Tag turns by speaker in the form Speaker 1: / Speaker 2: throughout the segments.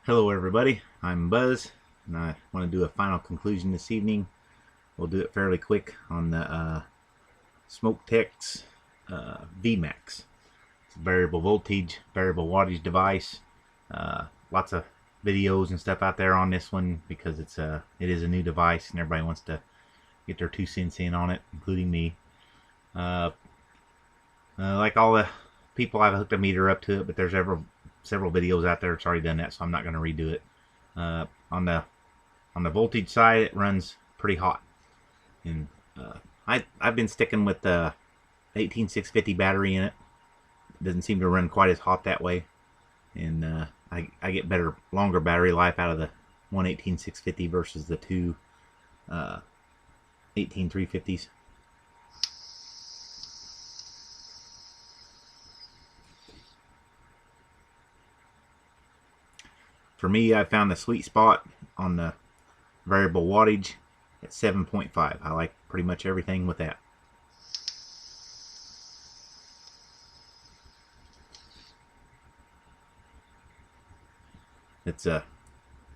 Speaker 1: Hello everybody, I'm Buzz, and I want to do a final conclusion this evening. We'll do it fairly quick on the Smoketex Vmax. It's a variable voltage, variable wattage device. Lots of videos and stuff out there on this one because it is a new device and everybody wants to get their 2 cents in on it, including me. Like all the people, I've hooked a meter up to it, but there's several videos out there that's already done that, so I'm not going to redo it. On the voltage side, it runs pretty hot, and I've been sticking with the 18650 battery in it. It doesn't seem to run quite as hot that way, and I get better, longer battery life out of the 18650 versus the two 18350s. For me, I found the sweet spot on the variable wattage at 7.5. I like pretty much everything with that. It's a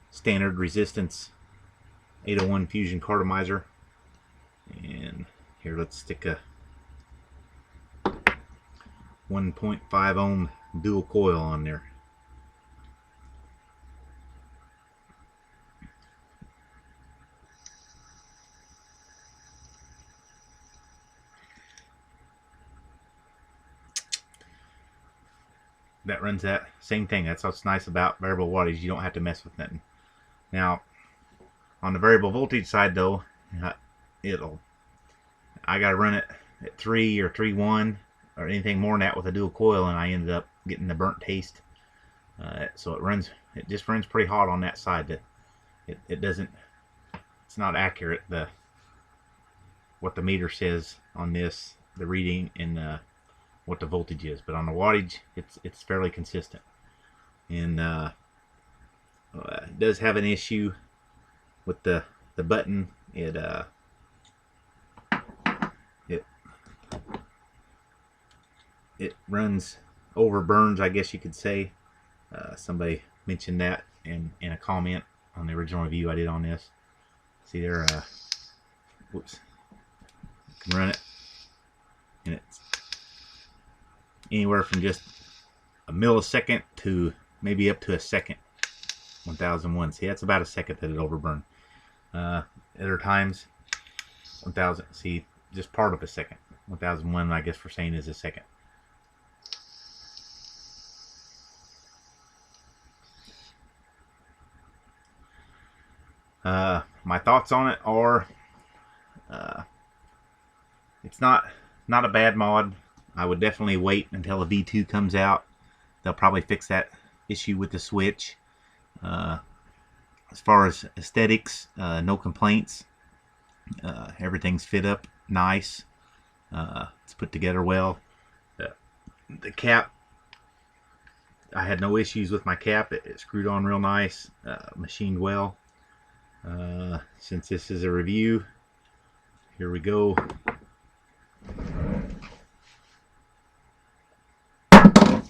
Speaker 1: standard resistance 801 fusion cartomizer. And here, let's stick a 1.5 ohm dual coil on there. That runs that same thing. That's what's nice about variable wattage. You don't have to mess with nothing. Now, on the variable voltage side though, I gotta run it at 3 or 3.1 or anything more than that with a dual coil, and I ended up getting the burnt taste. So it just runs pretty hot on that side. It's not accurate, what the meter says on this, the reading, and what the voltage is, but on the wattage it's fairly consistent. And it does have an issue with the button. It runs overburns, I guess you could say. Somebody mentioned that in a comment on the original review I did on this. See there, whoops, you can run it, and it's anywhere from just a millisecond to maybe up to a second. 1001. See, that's about a second that it overburned. Other times 1000. See, just part of a second. 1001, I guess, for saying is a second. My thoughts on it are, it's not a bad mod. I would definitely wait until a V2 comes out. They'll probably fix that issue with the switch. As far as aesthetics, no complaints. Everything's fit up nice. It's put together well. The cap, I had no issues with my cap. It screwed on real nice, machined well. Since this is a review, here we go.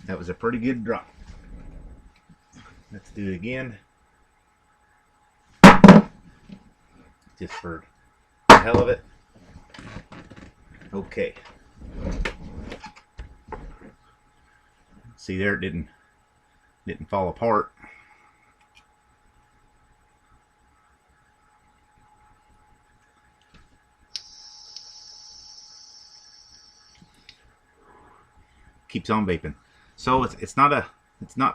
Speaker 1: That was a pretty good drop. Let's do it again. Just for the hell of it. Okay. See there, it didn't fall apart. Keeps on vaping. So it's not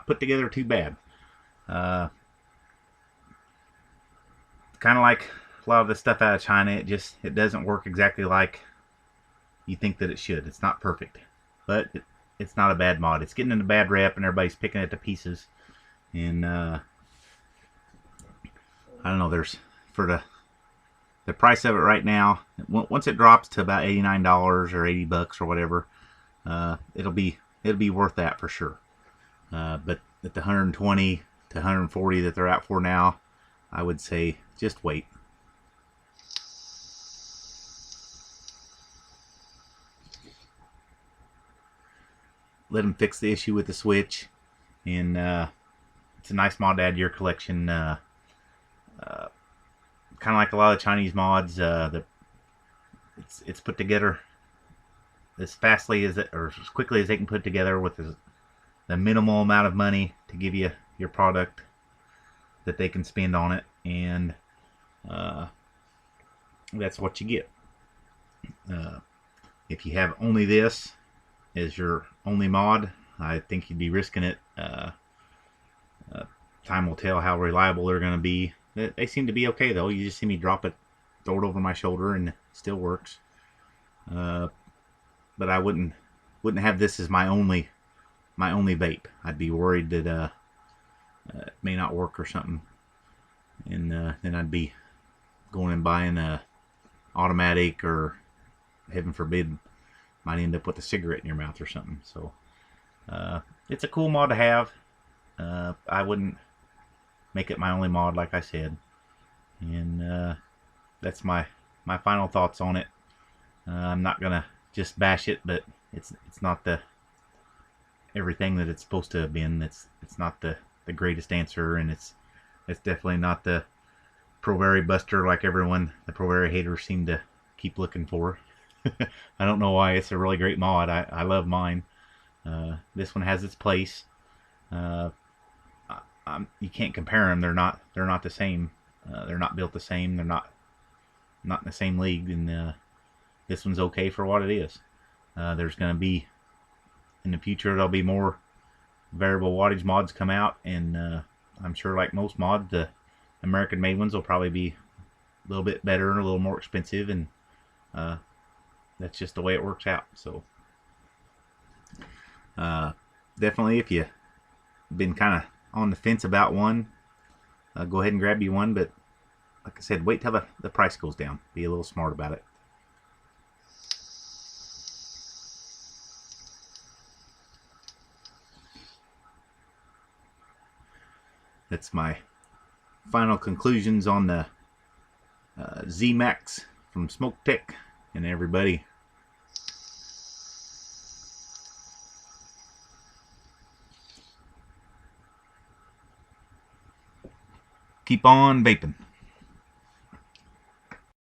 Speaker 1: put together too bad. Kind of like a lot of the stuff out of China, it doesn't work exactly like you think that it should. It's not perfect, but it's not a bad mod. It's getting in a bad rep, and everybody's picking it to pieces. And I don't know. There's for the price of it right now. Once it drops to about $89 or $80 or whatever, it'll be worth that for sure. But at the 120 to 140 that they're out for now, I would say just wait. Let them fix the issue with the switch, and it's a nice mod to add to your collection. Kind of like a lot of Chinese mods, it's put together as fastly as or as quickly as they can put it together with the minimal amount of money to give you your product that they can spend on it, and that's what you get. If you have only this as your only mod, I think you'd be risking it. Time will tell how reliable they're going to be. They seem to be okay though. You just see me drop it, throw it over my shoulder, and it still works. But I wouldn't have this as my only vape. I'd be worried that it may not work or something, and then I'd be going and buying a automatic, or heaven forbid, might end up with a cigarette in your mouth or something. So it's a cool mod to have. I wouldn't make it my only mod, like I said, and that's my final thoughts on it. I'm not gonna just bash it, but it's not the everything that it's supposed to have been. It's not the greatest answer, and it's definitely not the Pro-Berry Buster like the Pro-Berry haters seem to keep looking for. I don't know why. It's a really great mod. I love mine. This one has its place. You can't compare them. They're not the same. They're not built the same. They're not in the same league. And this one's okay for what it is. There's going to be, in the future, there'll be more variable wattage mods come out, and I'm sure, like most mods, the American-made ones will probably be a little bit better and a little more expensive, and that's just the way it works out. So definitely, if you've been kind of on the fence about one, go ahead and grab you one. But like I said, wait till the price goes down. Be a little smart about it. That's my final conclusions on the Zmax from Smoke Tech. And everybody, keep on vaping.